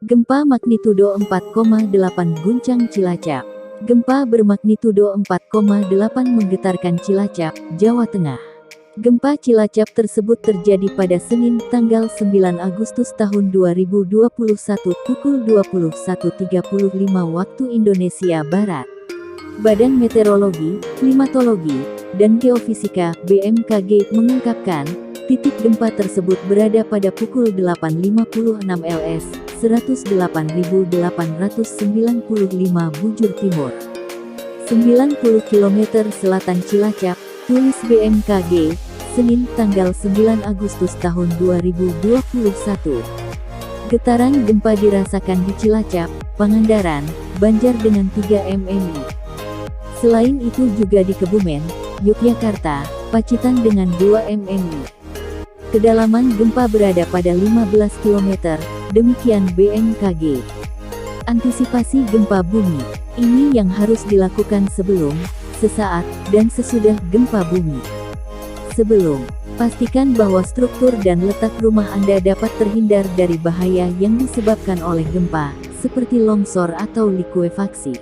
Gempa magnitudo 4,8 guncang Cilacap. Gempa bermagnitudo 4,8 menggetarkan Cilacap, Jawa Tengah. Gempa Cilacap tersebut terjadi pada Senin, tanggal 9 Agustus tahun 2021 pukul 21.35 waktu Indonesia Barat. Badan Meteorologi, Klimatologi, dan Geofisika (BMKG) mengungkapkan, titik gempa tersebut berada pada pukul 8.56 LS, 108.895 bujur timur, 90 km selatan Cilacap, tulis BMKG, Senin tanggal 9 Agustus tahun 2021. Getaran gempa dirasakan di Cilacap, Pangandaran, Banjar dengan 3 mmi. Selain itu juga di Kebumen, Yogyakarta, Pacitan dengan 2 mmi. Kedalaman gempa berada pada 15 km, demikian BMKG. Antisipasi gempa bumi, ini yang harus dilakukan sebelum, sesaat, dan sesudah gempa bumi. Sebelum, pastikan bahwa struktur dan letak rumah Anda dapat terhindar dari bahaya yang disebabkan oleh gempa, seperti longsor atau likuifaksi.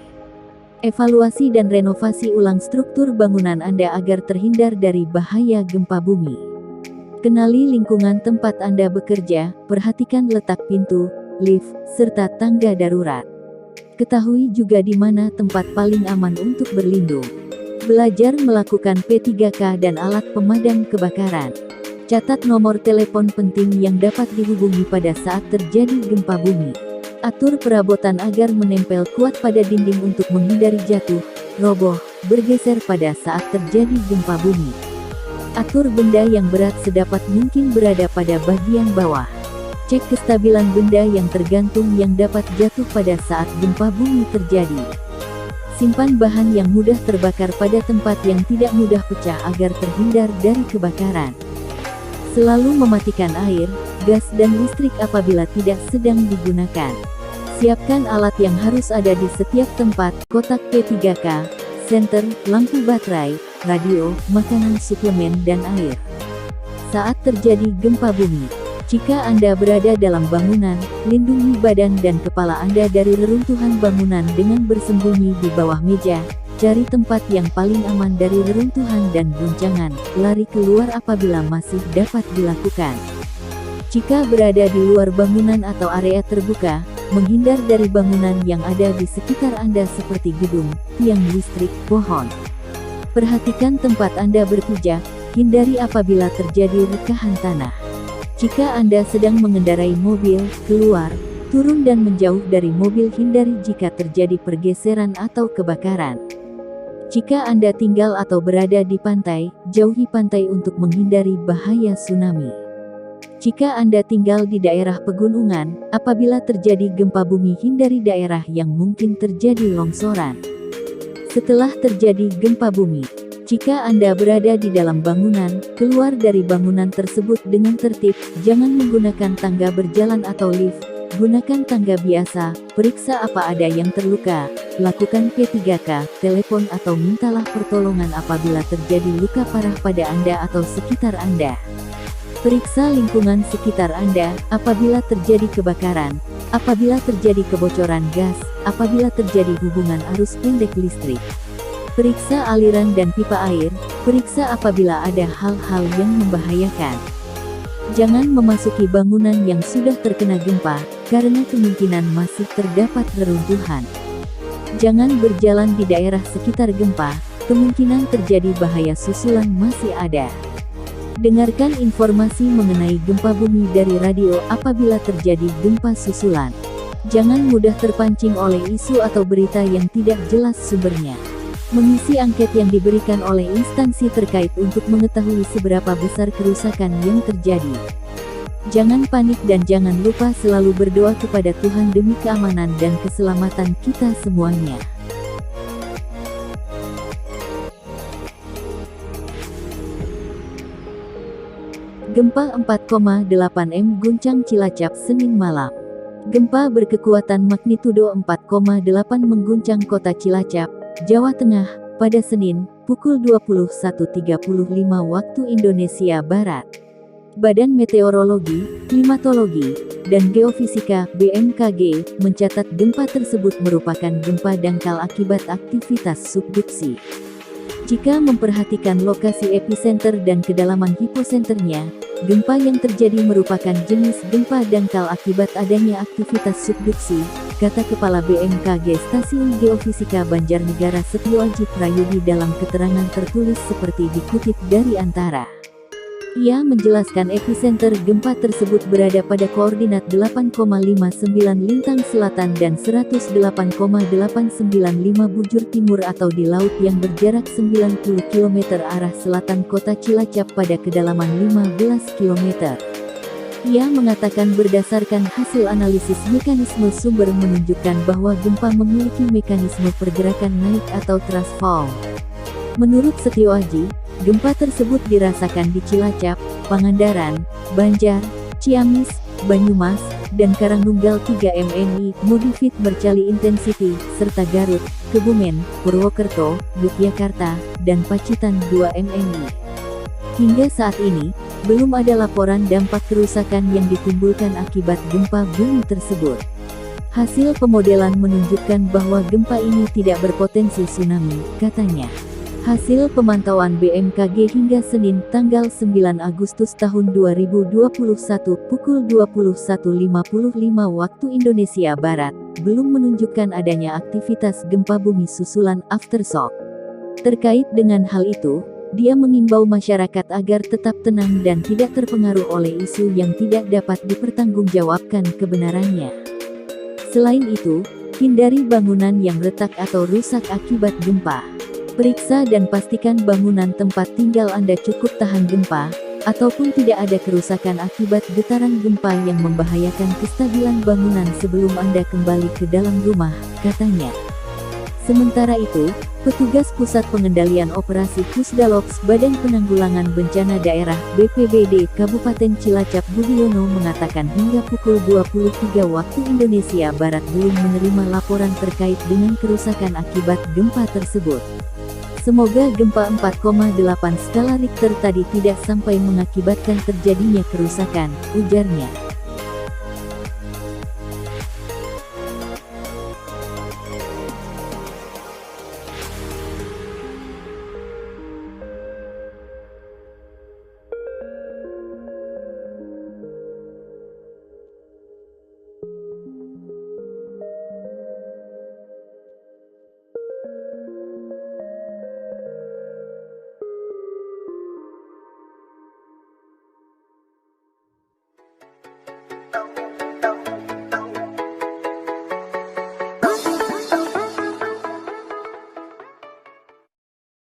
Evaluasi dan renovasi ulang struktur bangunan Anda agar terhindar dari bahaya gempa bumi. Kenali lingkungan tempat Anda bekerja, perhatikan letak pintu, lift, serta tangga darurat. Ketahui juga di mana tempat paling aman untuk berlindung. Belajar melakukan P3K dan alat pemadam kebakaran. Catat nomor telepon penting yang dapat dihubungi pada saat terjadi gempa bumi. Atur perabotan agar menempel kuat pada dinding untuk menghindari jatuh, roboh, bergeser pada saat terjadi gempa bumi. Atur benda yang berat sedapat mungkin berada pada bagian bawah. Cek kestabilan benda yang tergantung yang dapat jatuh pada saat gempa bumi terjadi. Simpan bahan yang mudah terbakar pada tempat yang tidak mudah pecah agar terhindar dari kebakaran. Selalu mematikan air, gas dan listrik apabila tidak sedang digunakan. Siapkan alat yang harus ada di setiap tempat, kotak P3K, senter, lampu baterai, radio, makanan suplemen dan air. Saat terjadi gempa bumi, jika Anda berada dalam bangunan, lindungi badan dan kepala Anda dari reruntuhan bangunan dengan bersembunyi di bawah meja. Cari tempat yang paling aman dari reruntuhan dan guncangan, lari keluar apabila masih dapat dilakukan. Jika berada di luar bangunan atau area terbuka, menghindar dari bangunan yang ada di sekitar Anda seperti gedung, tiang listrik, pohon. Perhatikan tempat Anda berpijak, hindari apabila terjadi rekahan tanah. Jika Anda sedang mengendarai mobil, keluar, turun dan menjauh dari mobil, hindari jika terjadi pergeseran atau kebakaran. Jika Anda tinggal atau berada di pantai, jauhi pantai untuk menghindari bahaya tsunami. Jika Anda tinggal di daerah pegunungan, apabila terjadi gempa bumi hindari daerah yang mungkin terjadi longsoran. Setelah terjadi gempa bumi, jika Anda berada di dalam bangunan, keluar dari bangunan tersebut dengan tertib, jangan menggunakan tangga berjalan atau lift, gunakan tangga biasa, periksa apa ada yang terluka, lakukan P3K, telepon atau mintalah pertolongan apabila terjadi luka parah pada Anda atau sekitar Anda. Periksa lingkungan sekitar Anda, apabila terjadi kebakaran, apabila terjadi kebocoran gas, apabila terjadi hubungan arus pendek listrik. Periksa aliran dan pipa air, periksa apabila ada hal-hal yang membahayakan. Jangan memasuki bangunan yang sudah terkena gempa, karena kemungkinan masih terdapat reruntuhan. Jangan berjalan di daerah sekitar gempa, kemungkinan terjadi bahaya susulan masih ada. Dengarkan informasi mengenai gempa bumi dari radio apabila terjadi gempa susulan. Jangan mudah terpancing oleh isu atau berita yang tidak jelas sumbernya. Mengisi angket yang diberikan oleh instansi terkait untuk mengetahui seberapa besar kerusakan yang terjadi. Jangan panik dan jangan lupa selalu berdoa kepada Tuhan demi keamanan dan keselamatan kita semuanya. Gempa 4,8 m guncang Cilacap Senin malam. Gempa berkekuatan magnitudo 4,8 mengguncang kota Cilacap, Jawa Tengah, pada Senin, pukul 21.35 waktu Indonesia Barat. Badan Meteorologi, Klimatologi, dan Geofisika (BMKG) mencatat gempa tersebut merupakan gempa dangkal akibat aktivitas subduksi. Jika memperhatikan lokasi epicenter dan kedalaman hiposenternya, gempa yang terjadi merupakan jenis gempa dangkal akibat adanya aktivitas subduksi, kata Kepala BMKG Stasiun Geofisika Banjarnegara Setioaji Prayudi dalam keterangan tertulis seperti dikutip dari Antara. Ia menjelaskan epicenter gempa tersebut berada pada koordinat 8,59 lintang selatan dan 108,895 bujur timur atau di laut yang berjarak 90 km arah selatan kota Cilacap pada kedalaman 15 km. Ia mengatakan berdasarkan hasil analisis mekanisme sumber menunjukkan bahwa gempa memiliki mekanisme pergerakan naik atau thrust fault. Menurut Setioaji, gempa tersebut dirasakan di Cilacap, Pangandaran, Banjar, Ciamis, Banyumas, dan Karangnunggal 3 mmi, Modified Mercalli Intensity, serta Garut, Kebumen, Purwokerto, Yogyakarta, dan Pacitan 2 mmi. Hingga saat ini, belum ada laporan dampak kerusakan yang ditimbulkan akibat gempa bumi tersebut. Hasil pemodelan menunjukkan bahwa gempa ini tidak berpotensi tsunami, katanya. Hasil pemantauan BMKG hingga Senin tanggal 9 Agustus tahun 2021 pukul 21.55 waktu Indonesia Barat, belum menunjukkan adanya aktivitas gempa bumi susulan aftershock. Terkait dengan hal itu, dia mengimbau masyarakat agar tetap tenang dan tidak terpengaruh oleh isu yang tidak dapat dipertanggungjawabkan kebenarannya. Selain itu, hindari bangunan yang retak atau rusak akibat gempa. Periksa dan pastikan bangunan tempat tinggal Anda cukup tahan gempa, ataupun tidak ada kerusakan akibat getaran gempa yang membahayakan kestabilan bangunan sebelum Anda kembali ke dalam rumah, katanya. Sementara itu, petugas Pusat Pengendalian Operasi Pusdalops Badan Penanggulangan Bencana Daerah BPBD Kabupaten Cilacap Budiono mengatakan hingga pukul 23 waktu Indonesia Barat belum menerima laporan terkait dengan kerusakan akibat gempa tersebut. Semoga gempa 4,8 skala Richter tadi tidak sampai mengakibatkan terjadinya kerusakan, ujarnya.